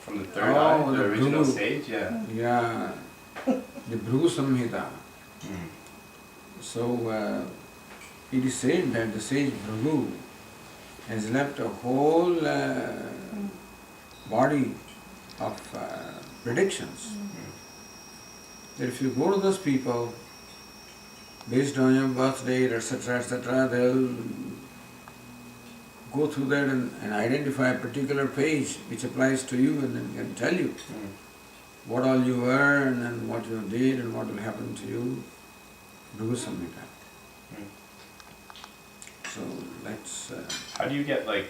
From the third eye, the original Bhrigu. sage, yeah. Yeah, the Bhrigu Samhita. Mm. So it is said that the sage Bhrigu has left a whole body of predictions. That if you go to those people, based on your birth date, etc., they'll go through that and identify a particular page which applies to you and then can tell you what all you were and then what you did and what will happen to you. Bhrigu Samhita. So that's... How do you get like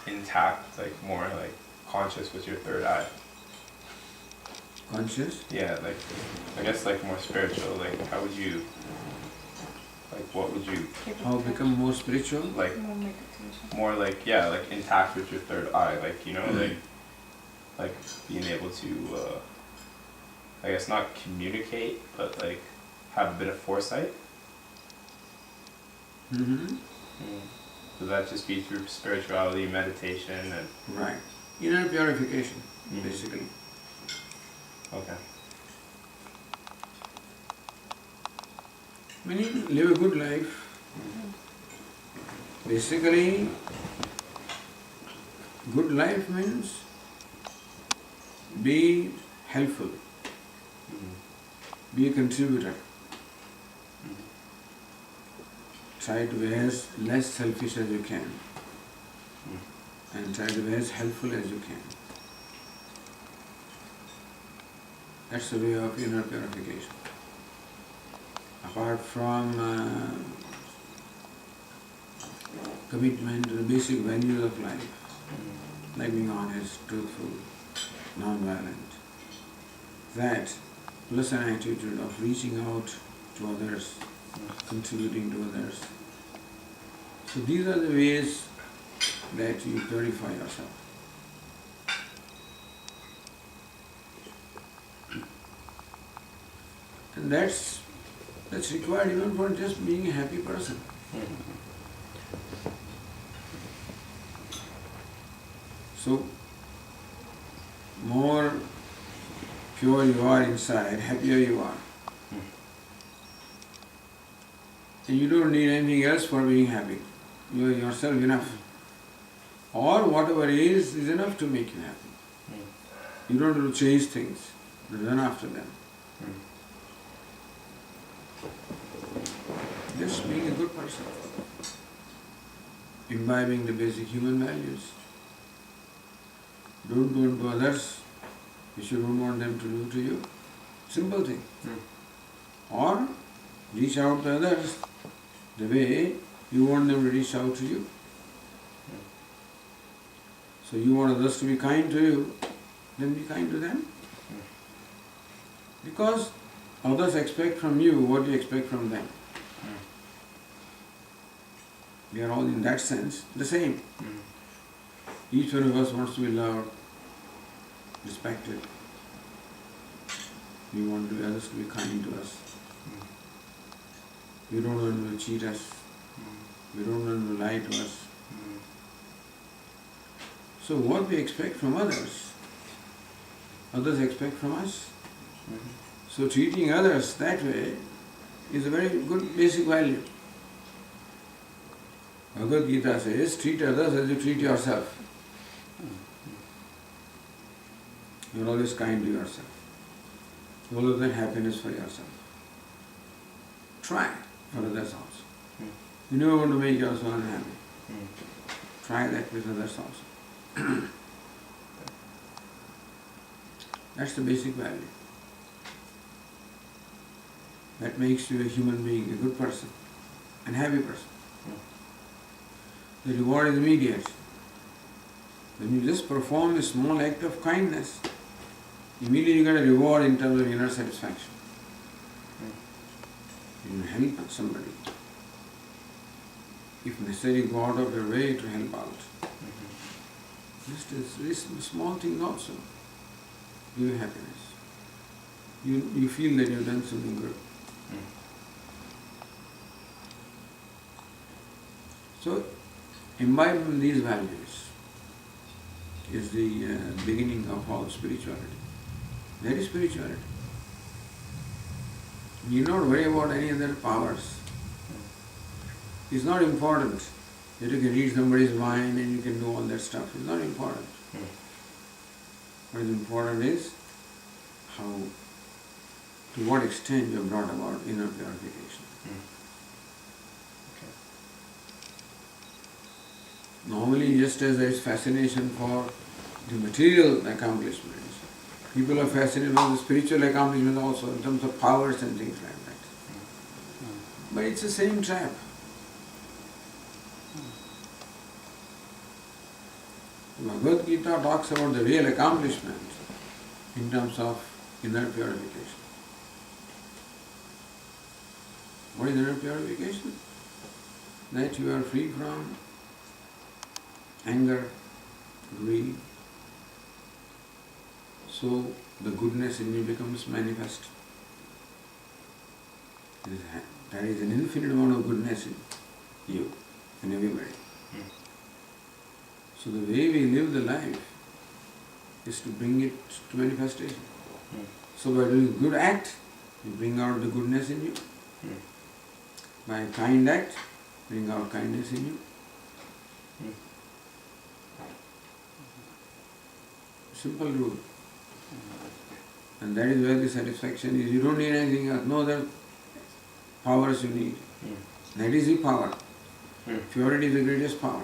intact, like more like conscious with your third eye? conscious? Yeah, like I guess like more spiritual. Like how would you, like what would you How become more spiritual? like? More like yeah, like intact with your third eye. Like you know, like being able to, I guess not communicate, but like have a bit of foresight. Mm-hmm. So that just be through spirituality, meditation, and Right. Inner purification, basically. okay. When you live a good life, basically, good life means be helpful, be a contributor. Try to be as less selfish as you can and try to be as helpful as you can. That's the way of inner purification. Apart from commitment to the basic values of life, like being honest, truthful, non-violent, that plus an attitude of reaching out to others, contributing to others. So these are the ways that you purify yourself. And that's required even for just being a happy person. So, more pure you are inside, happier you are. And you don't need anything else for being happy. You are yourself enough. Or whatever is enough to make you happy. You don't have to chase things, run after them. Just being a good person. Imbibing the basic human values. Don't do unto others which you don't want them to do to you. Simple thing. Or reach out to others the way you want them to reach out to you. So you want others to be kind to you, then be kind to them. Because others expect from you what you expect from them. We are all in that sense the same. Each one of us wants to be loved, respected. We want others to be kind to us. We don't want them to cheat us. We don't want them to lie to us. So what we expect from others, others expect from us. So treating others that way is a very good basic value. Bhagavad Gita says, treat others as you treat yourself. You are always kind to yourself. All of that happiness for yourself. Try for others also. You never want to make yourself unhappy. Try that with others also. That's the basic value. That makes you a human being, a good person, and happy person. The reward is immediate. When you just perform a small act of kindness, immediately you get a reward in terms of inner satisfaction. You help somebody. If necessary, go out of your way to help out. Just these small things also give you happiness. You feel that you've done something good. So, imbibe these values. is the beginning of all spirituality. That is spirituality. You don't worry about any other powers. It's not important that you can read somebody's mind and you can do all that stuff. It's not important. What is important is how, to what extent you have brought about inner purification. Normally, just as there is fascination for the material accomplishments, people are fascinated by the spiritual accomplishments also in terms of powers and things like that. But it's the same trap. Bhagavad Gita talks about the real accomplishment in terms of inner purification. What is inner purification? That you are free from anger, greed, so the goodness in you becomes manifest. There is an infinite amount of goodness in you, in everybody. So the way we live the life is to bring it to manifestation. So by doing good act, you bring out the goodness in you. By kind act, bring out kindness in you. Simple rule. And that is where the satisfaction is. You don't need anything else, no other powers you need. That is the power. Purity is the greatest power.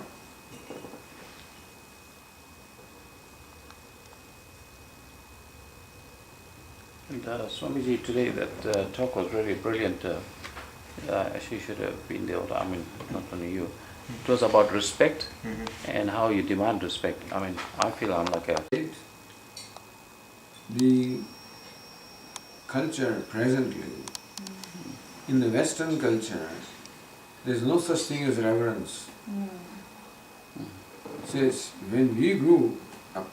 And Swamiji, today that talk was really brilliant. She should have been there, I mean, not only you. It was about respect and how you demand respect. I mean, I feel I'm like a... The culture presently, in the Western culture, there is no such thing as reverence. It says, when we grew up,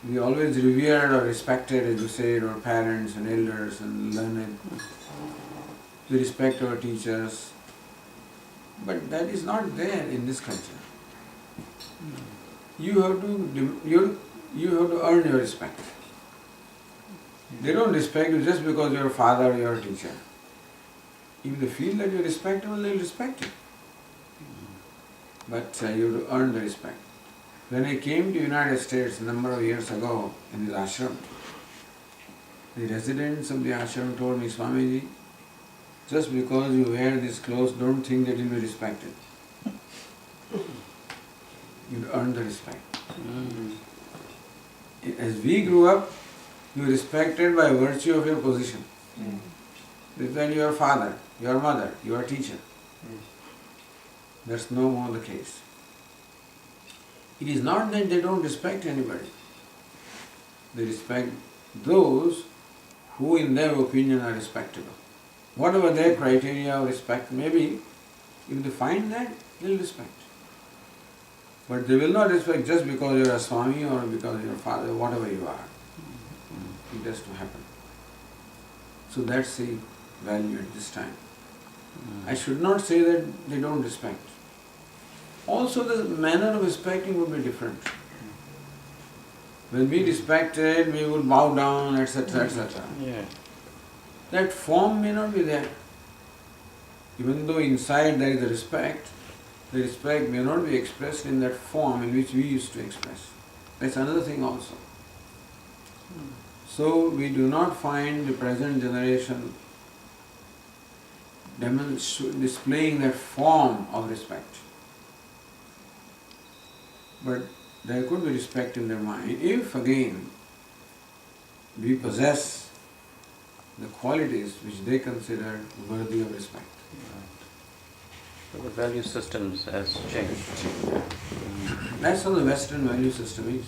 we always revered or respected, as you said, our parents and elders and learned. We respect our teachers. But that is not there in this culture. You have to earn your respect. They don't respect you just because you're a father or you're a teacher. If they feel that you're respectable, they'll respect you. But you have to earn the respect. When I came to United States a number of years ago in this ashram, the residents of the ashram told me, Swamiji, just because you wear these clothes, don't think that you'll be respected. You earn the respect. As we grew up, you are respected by virtue of your position. When you are father, your mother, your teacher. That's no more the case. It is not that they don't respect anybody. They respect those who in their opinion are respectable. Whatever their criteria of respect may be, if they find that, they'll respect. But they will not respect just because you are a Swami or because you are a father, whatever you are. It has to happen. So that's the value at this time. I should not say that they don't respect. Also the manner of respecting would be different. When we respected, we would bow down, etc., etc. Yeah. That form may not be there. Even though inside there is a respect, the respect may not be expressed in that form in which we used to express. That's another thing also. So we do not find the present generation displaying that form of respect. But there could be respect in their mind if again we possess the qualities which they consider worthy of respect. So the value systems has changed. That's how the Western value system is.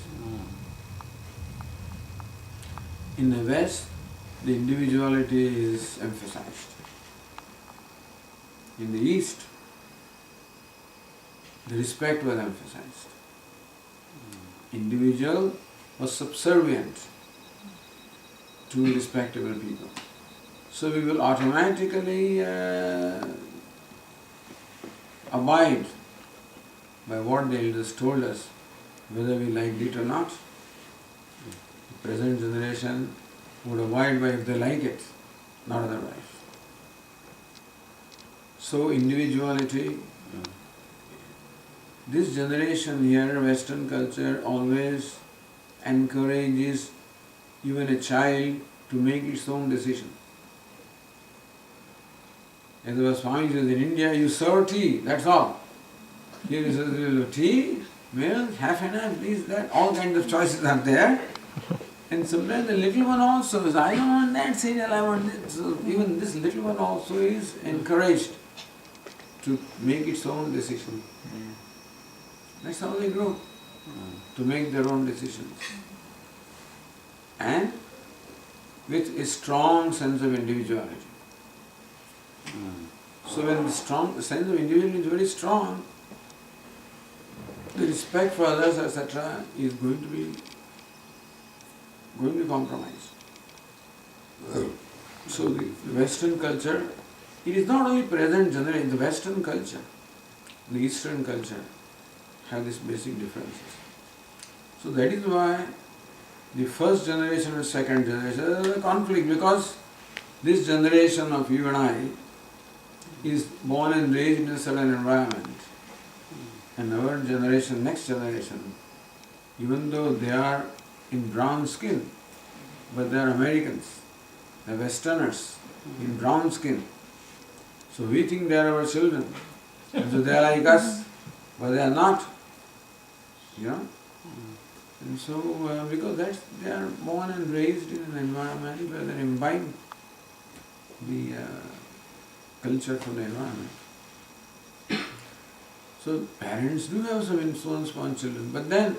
In the West, the individuality is emphasized. In the East, the respect was emphasized. Individual was subservient to respectable people. So we will automatically abide by what the elders told us whether we liked it or not. The present generation would avoid by if they like it, not otherwise. So individuality, this generation here, Western culture always encourages even a child to make its own decision. As the Swami says, in India you serve tea, that's all. Here he says, tea, milk, half and half, this, that, all kinds of choices are there. And sometimes the little one also says, I don't want that cereal, I want this. So even this little one also is encouraged to make its own decision. That's how they grow, to make their own decisions. And with a strong sense of individuality. So when the sense of individuality is very strong, the respect for others, etc., is going to compromise. So the Western culture, it is not only present generally in the Western culture, the Eastern culture have these basic differences. So that is why the first generation and second generation, there is a conflict, because this generation of you and I is born and raised in a certain environment. And our generation, next generation, even though they are in brown skin, but they are Americans, they are Westerners in brown skin. So we think they are our children. And so they are like us, but they are not. You know? And so, because they are born and raised in an environment where they imbibe the culture from the environment. So parents do have some influence on children, but then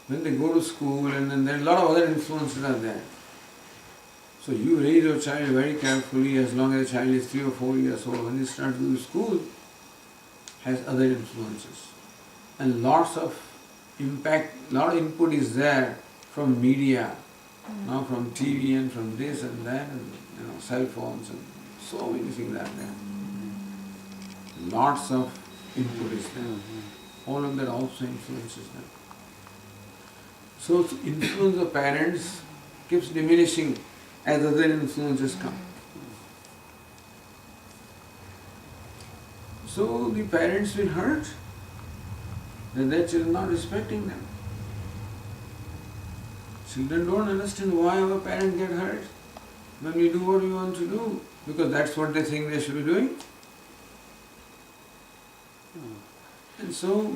when they go to school and then there are a lot of other influences are there. So you raise your child very carefully as long as the child is 3 or 4 years old. When he starts to go to school, has other influences. And lots of impact, lot of input is there from media, now from TV and from this and that, and cell phones and so many things are there. Lots of input is there. All of that also influences them. So influence of parents keeps diminishing as other influences come. So the parents will hurt that their children are not respecting them. Children don't understand why our parents get hurt when we do what we want to do, because that's what they think they should be doing. And so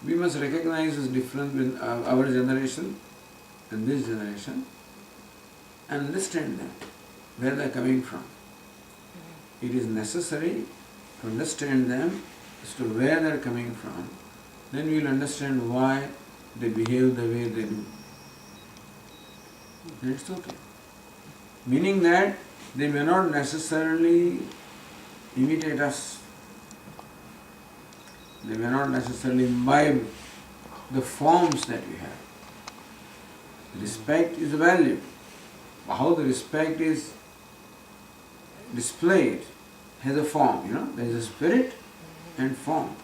we must recognize this difference between our generation and this generation and understand them, where they are coming from. It is necessary to understand them as to where they are coming from. Then we will understand why they behave the way they do. Then it's okay. Meaning that they may not necessarily imitate us. They may not necessarily imbibe the forms that we have. Respect is a value. How the respect is displayed has a form, there is a spirit and form.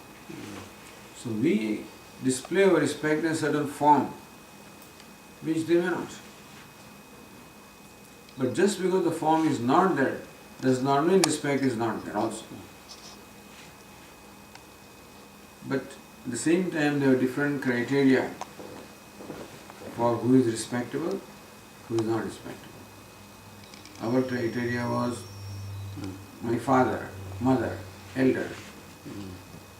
So we display our respect in a certain form, which they may not. But just because the form is not there, does not mean respect is not there also. But at the same time, there are different criteria for who is respectable, who is not respectable. Our criteria was my father, mother, elder.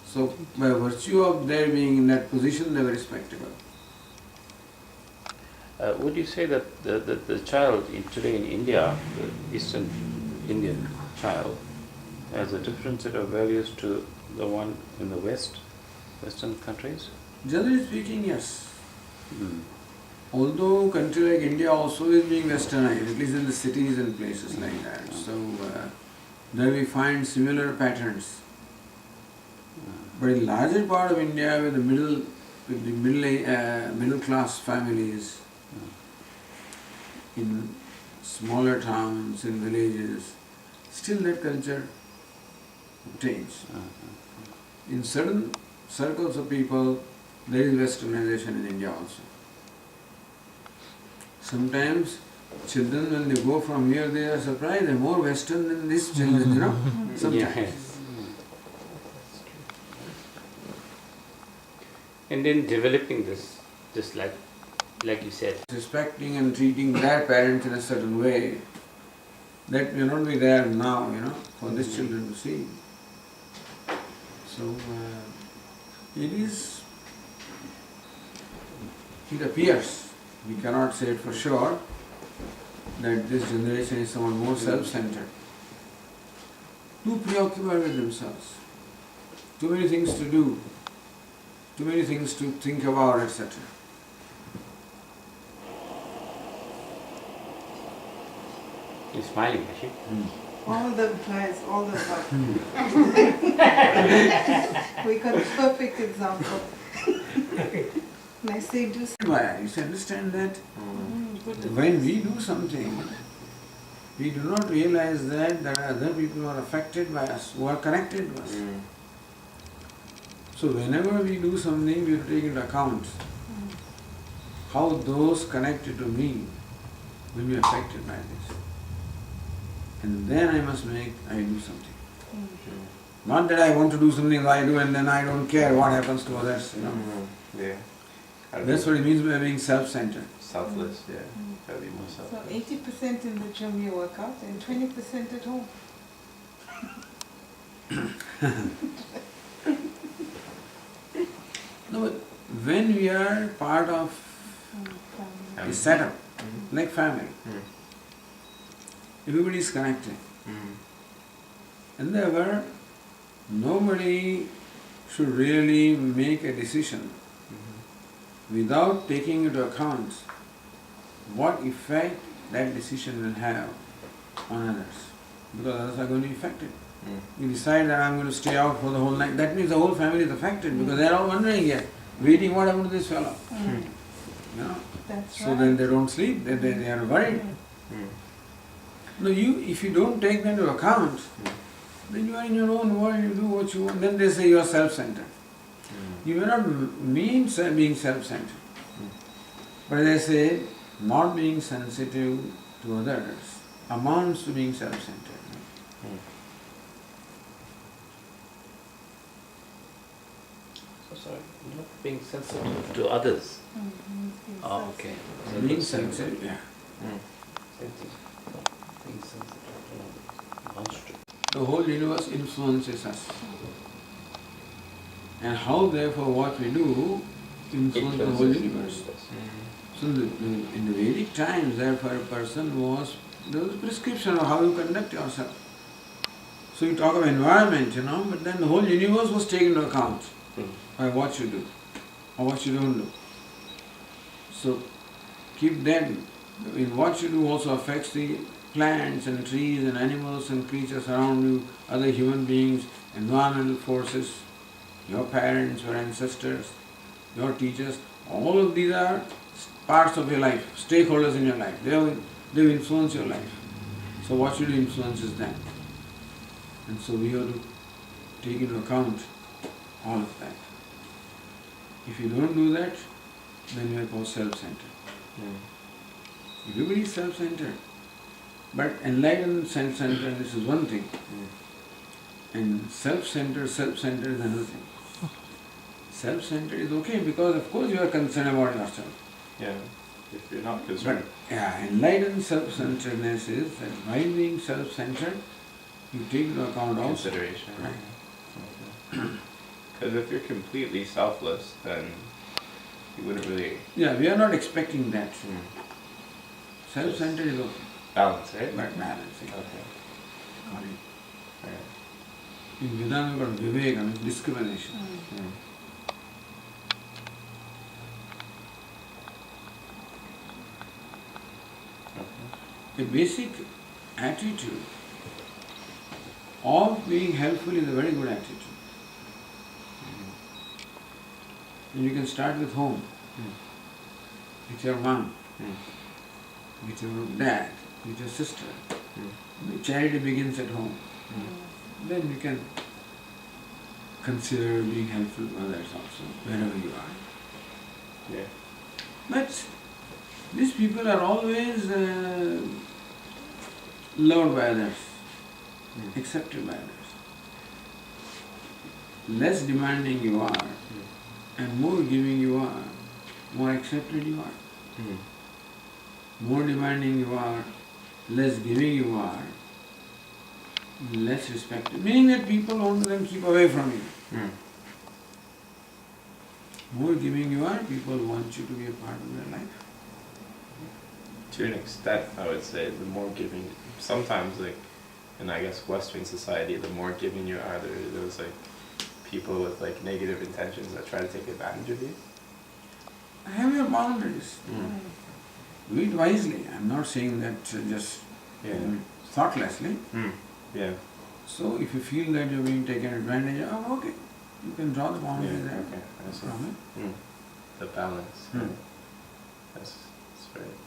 So by virtue of their being in that position, they were respectable. Would you say that the child today in India, the Eastern Indian child, has a different set of values to the one in the Western countries? Generally speaking, yes. Although country like India also is being westernized, at least in the cities and places like that. So there we find similar patterns. But in larger part of India, with the middle class families, in smaller towns, in villages, still that culture obtains. In certain circles of people, There is westernization in India also. Sometimes children, when they go from here, they are surprised, they're more western than these children, you know, sometimes. Yes. And then developing this, just like you said. Respecting and treating their parents in a certain way, that may not be there now, you know, for these children to see. So, it appears, we cannot say it for sure, that this generation is somewhat more self-centered, too preoccupied with themselves, too many things to do, too many things to think about, etc. You're smiling, is she? All the guys, all the above. We got a perfect example. And I say, do Why? You understand that good. when we do something, we do not realize that there are other people who are affected by us, who are connected to us. So whenever we do something, we have to take into account how those connected to me will be affected by this. And then I do something. Not that I want to do something, I do, and then I don't care what happens to others, you know. Yeah. That's what it means by being self-centered. Selfless, yeah. Gotta be more So selfless. 80% in the gym you work out and 20% at home. No, but when we are part of a setup, like family, everybody is connected. And therefore, nobody should really make a decision without taking into account what effect that decision will have on others. Because others are going to be affected. You decide that I'm going to stay out for the whole night, that means the whole family is affected because they are all wondering here, waiting what happened to this fellow. You know? That's So right. then they don't sleep, they are worried. No, if you don't take that into account, then you are in your own world, you do what you want, then they say you are self-centered. You may not mean being self-centered, but as I say, not being sensitive to others amounts to being self-centered. Sorry, not being sensitive to others. Oh, okay. So Being that's sensitive, yeah. sensitive. Being sensitive to others. Amounts to. The whole universe influences us. And how therefore what we do influences the whole universe. So in the Vedic times, therefore a person there was a prescription of how you conduct yourself. So you talk of environment, but then the whole universe was taken into account by what you do or what you don't do. So keep that in what you do also affects the plants and trees and animals and creatures around you, other human beings, environmental forces, your parents, your ancestors, your teachers, all of these are parts of your life, stakeholders in your life. They influence your life. So what you do influences them. And so we have to take into account all of that. If you don't do that, then you are called self-centered. Everybody is self-centered. But enlightened self-centeredness is one thing. And self-centered is another thing. Self-centered is okay because of course you are concerned about yourself. Yeah. If you're not concerned. But enlightened self-centeredness is that by being self-centered, you take into account also. Consideration. Right. Because if you're completely selfless, then you wouldn't really Yeah, we are not expecting that. Self-centered is okay. balance, right? But balancing. Okay. Got it. Right. In Vedanta we got viveka, means discrimination. A basic attitude of being helpful is a very good attitude. And you can start with home, with your mom, with your dad, with your sister. The charity begins at home. Then you can consider being helpful to others also, wherever you are. Yeah. But these people are always loved by others, accepted by others. Less demanding you are, and more giving you are, more accepted you are. More demanding you are, less giving you are, less respected. Meaning that people want to then keep away from you. More giving you are, people want you to be a part of their life. To an extent, I would say, the more giving, sometimes like, in I guess Western society, the more giving you are, there's like people with like negative intentions that try to take advantage of you. Have your boundaries. Do it wisely. I'm not saying that just thoughtlessly. Yeah. So if you feel that you're being taken advantage of, okay, you can draw the boundary there. Okay. I see. From it. The balance. That's right.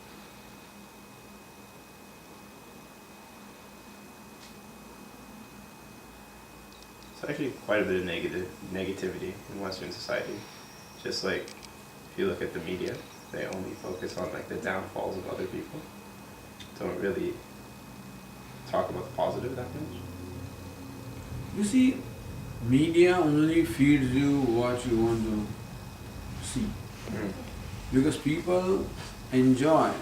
There's actually quite a bit of negativity in Western society. Just like if you look at the media, they only focus on like the downfalls of other people. Don't really talk about the positive that much. You see, media only feeds you what you want to see. Because people enjoy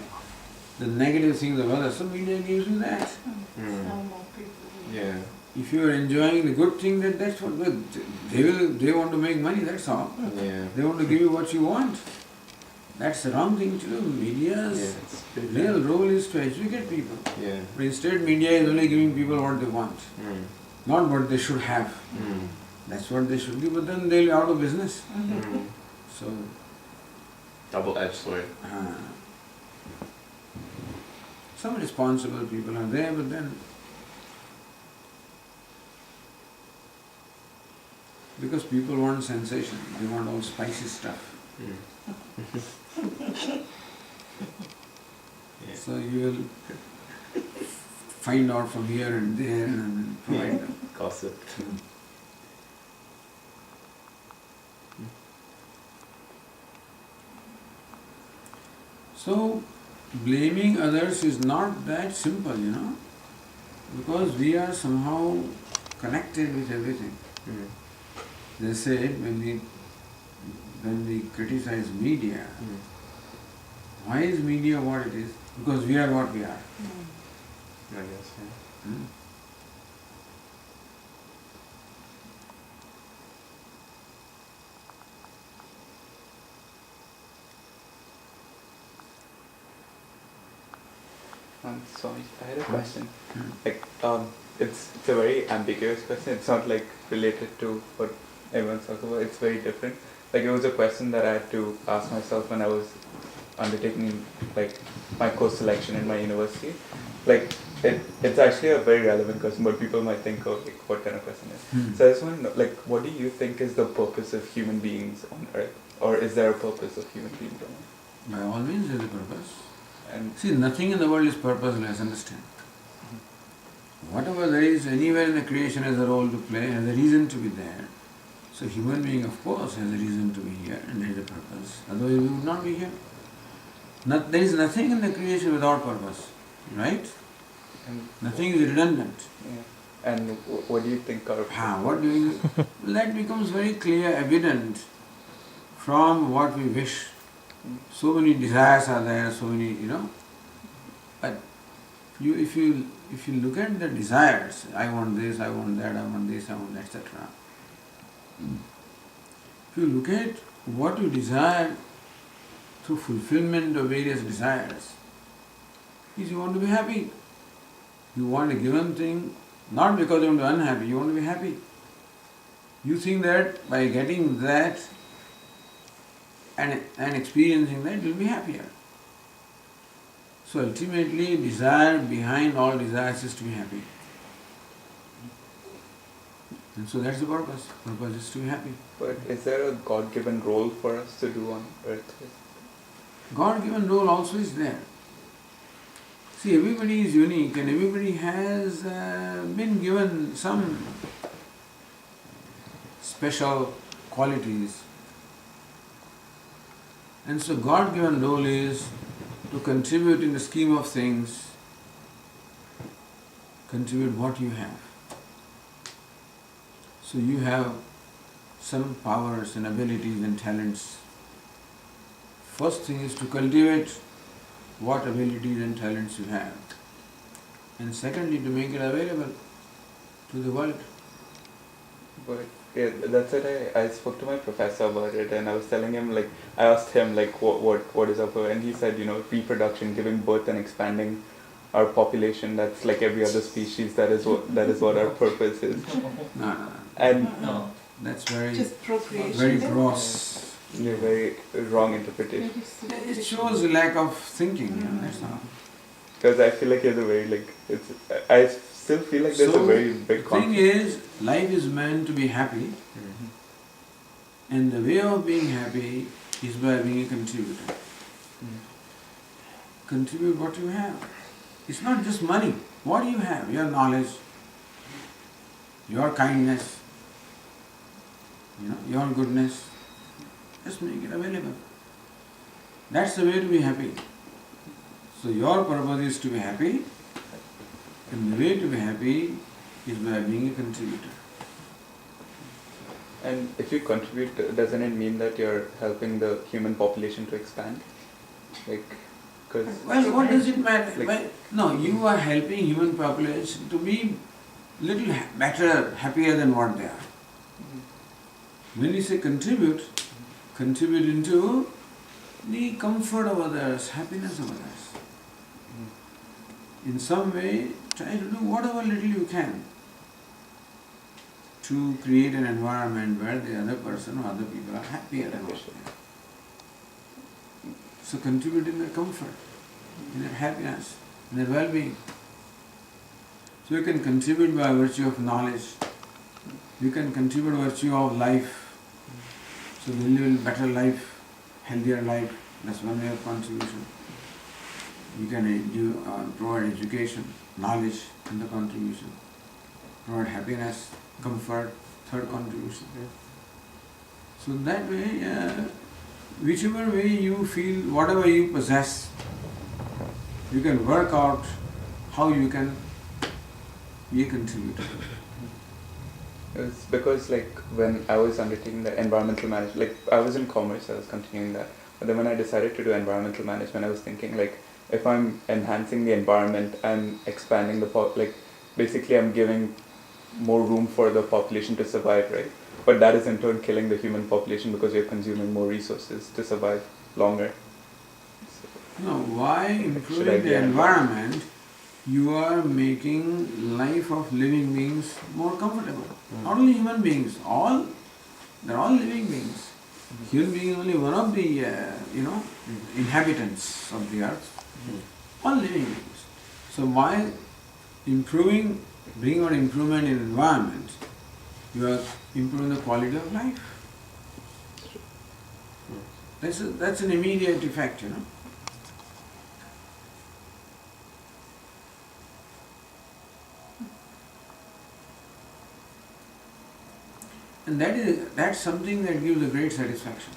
the negative things of others, so media gives you that. Yeah. If you are enjoying the good thing, then that's what they want to make money, that's all. Yeah. They want to give you what you want. That's the wrong thing to do. Media's real role is to educate people. Yeah. But instead media is only giving people what they want, not what they should have. That's what they should give, but then they'll be out of business. So Double-edged sword. some responsible people are there, but then because people want sensation, they want all spicy stuff. So you will find out from here and there and provide them. Gossip. So blaming others is not that simple, because we are somehow connected with everything. They said when we criticize media, why is media what it is? Because we are what we are. I guess, yeah. Swami, I had a question. Like, it's a very ambiguous question. It's not like related to what everyone's talking about. It's very different. Like, it was a question that I had to ask myself when I was undertaking like my course selection in my university. Like, it's actually a very relevant question, but people might think, oh, like, what kind of question is? So I just want to know, like, what do you think is the purpose of human beings on Earth, or is there a purpose of human beings on Earth? By all means there is a purpose. And See, nothing in the world is purposeless, understand? Whatever there is anywhere in the creation has a role to play, has a reason to be there. So human being of course has a reason to be here and there is a purpose. Otherwise we would not be here. There is nothing in the creation without purpose, right? Nothing is redundant. yeah. And what do you think are What do you... That becomes very clear, evident from what we wish. So many desires are there, so many, But if you look at the desires, I want this, I want that, I want this, I want that, etc. If you look at what you desire through fulfillment of various desires, is you want to be happy. You want a given thing, not because you want to be unhappy, you want to be happy. You think that by getting that and experiencing that, you'll be happier. So ultimately, desire behind all desires is to be happy. And so that's the purpose. Purpose is to be happy. But is there a God-given role for us to do on Earth? God-given role also is there. See, everybody is unique and everybody has been given some special qualities. And so God-given role is to contribute in the scheme of things, contribute what you have. So you have some powers and abilities and talents. First thing is to cultivate what abilities and talents you have. And secondly, to make it available to the world. But yeah, that's it. I spoke to my professor about it, and I was telling him, like, I asked him, like, what is up, and he said, reproduction, giving birth and expanding our population. That's like every other species. That is what our purpose is. No. And That's very, Just procreation. very gross. very wrong interpretation. It shows a lack of thinking, that's all. Because I feel like there's a very I still feel like there's a very big The thing is, life is meant to be happy, and the way of being happy is by being a contributor. Contribute what you have. It's not just money. What do you have? Your knowledge, your kindness, your goodness. Just make it available. That's the way to be happy. So your purpose is to be happy, and the way to be happy is by being a contributor. And if you contribute, doesn't it mean that you're helping the human population to expand? Well, what does it matter? Like- No, you are helping human population to be little better, happier than what they are. When you say contribute into the comfort of others, happiness of others. In some way, try to do whatever little you can to create an environment where the other person or other people are happier than what they are. So contribute in their comfort, in their happiness, in their well-being. So you can contribute by virtue of knowledge. You can contribute by virtue of life. So they live a better life, healthier life. That's one way of contribution. You can provide education, knowledge in the contribution. Provide happiness, comfort, third contribution. So that way, whichever way you feel, whatever you possess, you can work out how you can be a contributor. It's because when I was undertaking the environmental management, I was in commerce, I was continuing that. But then when I decided to do environmental management, I was thinking if I'm enhancing the environment, I'm expanding basically I'm giving more room for the population to survive, right? But that is in turn killing the human population because you're consuming more resources to survive longer. No, why improving the environment, you are making life of living beings more comfortable. Not only human beings, they're all living beings. Human being is only one of the inhabitants of the earth. All living beings. So by bringing about improvement in environment, you are improving the quality of life. That's an immediate effect, And that's something that gives a great satisfaction.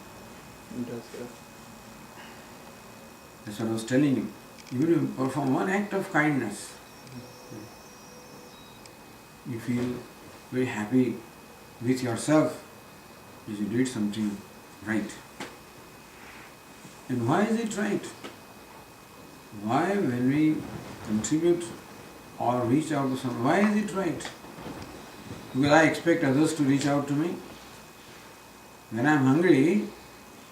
That's what I was telling you. Even if you perform one act of kindness, you feel very happy with yourself because you did something right. And why is it right? Why, when we contribute or reach out to someone, why is it right? Because I expect others to reach out to me. When I am hungry,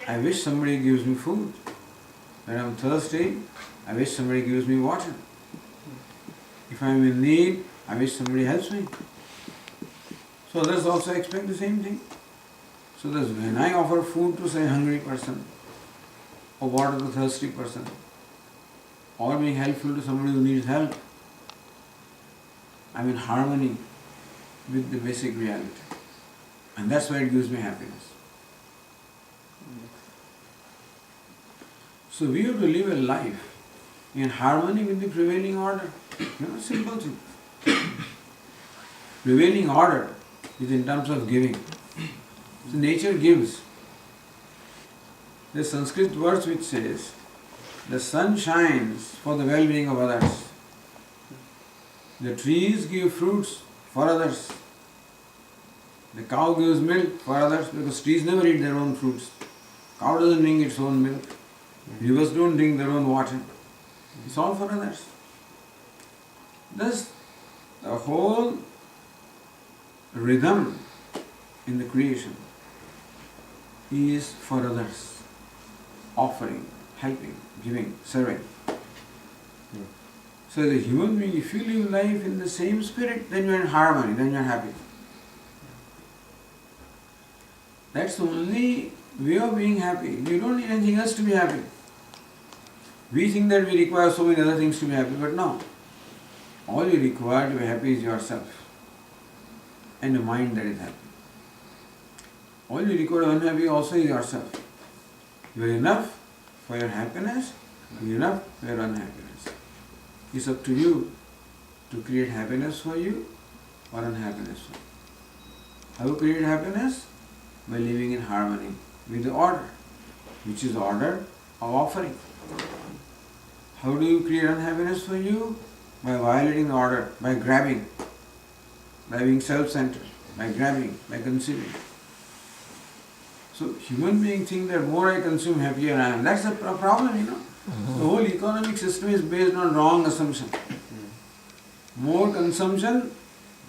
I wish somebody gives me food. When I am thirsty, I wish somebody gives me water. If I am in need, I wish somebody helps me. So others also expect the same thing. So that's when I offer food to say hungry person, or water to thirsty person, or being helpful to somebody who needs help, I'm in harmony with the basic reality. And that's why it gives me happiness. So we have to live a life in harmony with the prevailing order. Simple thing. Prevailing order is in terms of giving. So nature gives. The Sanskrit verse which says, the sun shines for the well-being of others. The trees give fruits for others. The cow gives milk for others because trees never eat their own fruits. Cow doesn't drink its own milk. Rivers don't drink their own water. It's all for others. Thus, the whole rhythm in the creation is for others. Offering, helping, giving, serving. So as a human being, if you live life in the same spirit, then you are in harmony, then you are happy. That's the only way of being happy. You don't need anything else to be happy. We think that we require so many other things to be happy, but no. All you require to be happy is yourself and a mind that is happy. All you require to be unhappy also is yourself. You are enough for your happiness, you are enough for your unhappiness. It's up to you to create happiness for you or unhappiness for you. How to create happiness? By living in harmony with the order, which is the order of offering. How do you create unhappiness for you? By violating the order, by grabbing, by being self-centered, by grabbing, by consuming. So human beings think that more I consume, happier I am. That's a problem, you know. The whole economic system is based on wrong assumption. More consumption,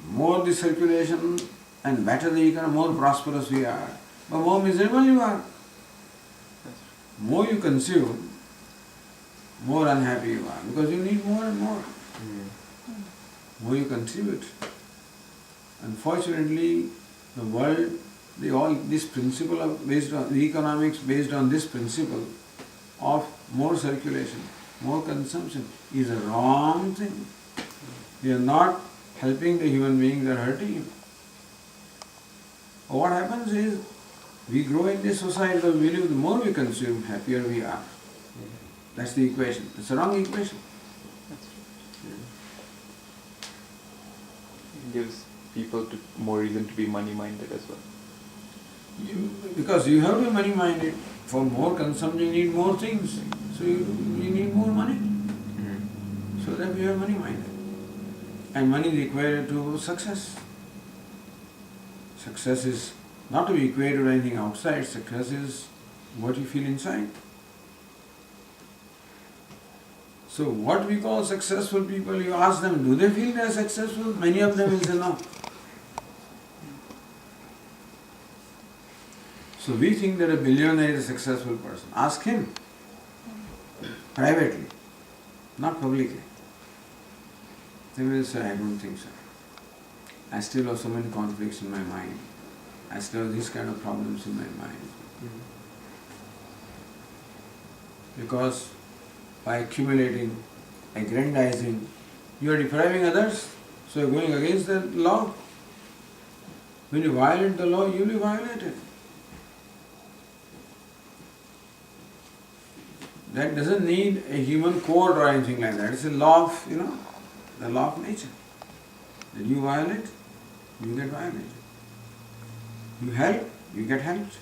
more the circulation, and better the economy, more prosperous we are. But more miserable you are. More you consume, more unhappy you are, because you need more and more. More you contribute. Unfortunately, the world, this principle of based on the economics based on this principle of more circulation, more consumption is a wrong thing. We are not helping the human being, we are hurting him. What happens is, we grow in this society because we believe the more we consume, happier we are. That's the equation. It's a wrong equation. It gives people more reason to be money-minded as well. Because you have to be money-minded. For more consumption, you need more things. So you need more money. So that you are money-minded. And money is equated to success. Success is not to be equated to anything outside. Success is what you feel inside. So what we call successful people, you ask them, do they feel they are successful? Many of them will say no. So we think that a billionaire is a successful person. Ask him privately, not publicly. They will say, I don't think so. I still have so many conflicts in my mind. I still have these kind of problems in my mind. Because by accumulating, aggrandizing, you are depriving others, so you are going against the law. When you violate the law, you will be violated. That doesn't need a human code or anything like that. It's a law of, the law of nature. That you violate, you get violated. You help, you get helped.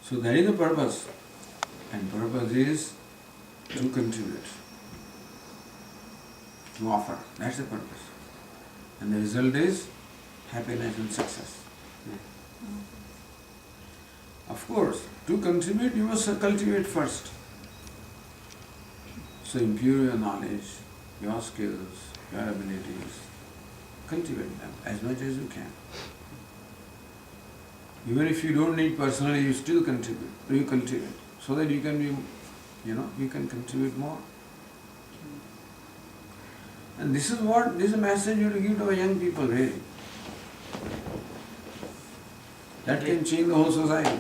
So that is the purpose. And purpose is to contribute, to offer. That's the purpose. And the result is happiness and success. Of course, to contribute, you must cultivate first. So improve your knowledge, your skills, your abilities. Cultivate them as much as you can. Even if you don't need personally, you still contribute. You cultivate so that you can be, you can contribute more. And this is a message you have to give to our young people, really. That can change the whole society.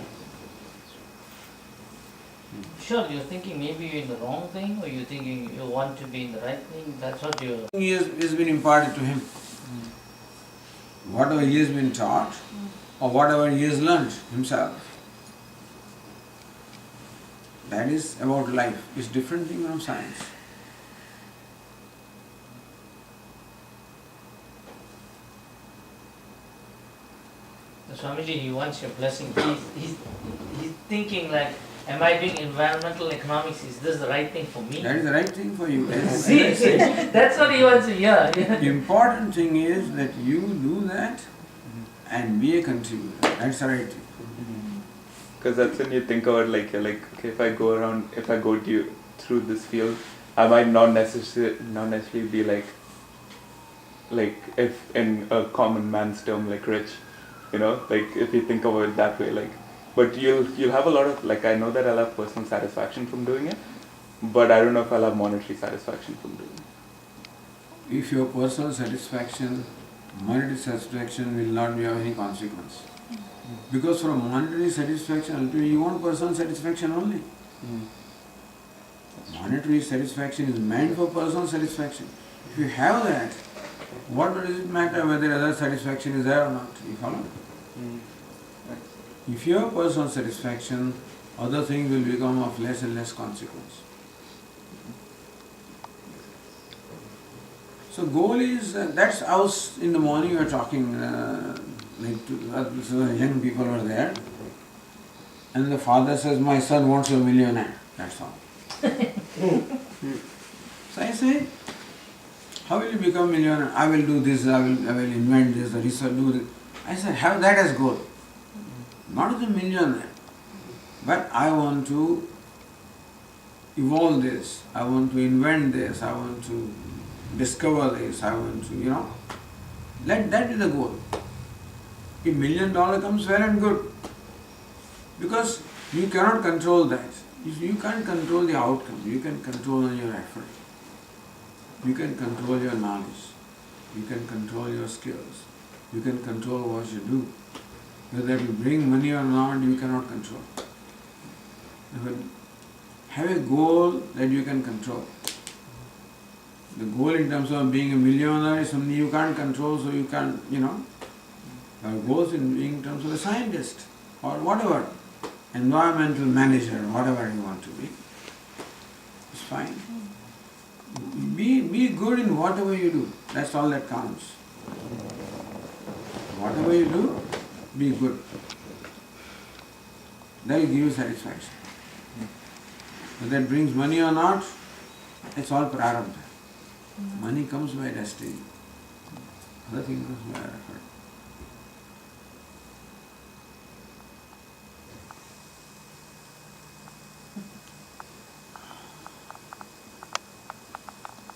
Sure, you're thinking maybe you're in the wrong thing, or you're thinking you want to be in the right thing. That's what you're. He has been imparted to him. Whatever he has been taught, or whatever he has learned himself. That is about life. It's different thing from science. Swamiji, he wants your blessing. He's thinking like, am I doing environmental economics? Is this the right thing for me? That is the right thing for you. See, that's what he wants to hear. The important thing is that you do that and be a contributor. That's the right thing. Because that's when you think about like, you're like, okay, if I go through this field, I might not necessarily be like if in a common man's term, like rich, like if you think about it that way, like, but you'll have a lot of, like, I know that I'll have personal satisfaction from doing it, but I don't know if I'll have monetary satisfaction from doing it. If your personal satisfaction, monetary satisfaction will not be of any consequence. Because for monetary satisfaction, ultimately you want personal satisfaction only. Monetary satisfaction is meant for personal satisfaction. If you have that, what does it matter whether other satisfaction is there or not? You follow? If you have personal satisfaction, other things will become of less and less consequence. So goal is, that's how in the morning we were talking, so young people were there, and the father says, my son wants a millionaire, that's all. So I say, how will you become millionaire? I will do this, I will invent this, research, do this. I said, have that as goal. Not as a millionaire, but I want to evolve this, I want to invent this, I want to discover this, I want to, let that be the goal. If $1 million comes, well and good. Because you cannot control that. You can't control the outcome, you can control your effort. You can control your knowledge. You can control your skills. You can control what you do. Whether you bring money or not, you cannot control. But have a goal that you can control. The goal in terms of being a millionaire is something you can't control, so you can't, Our goals in being in terms of a scientist or whatever, environmental manager, whatever you want to be. It's fine. Be good in whatever you do. That's all that counts. Whatever you do, be good. That will give you satisfaction. Whether that brings money or not, it's all prarabdha. Money comes by destiny. Other things comes by effort.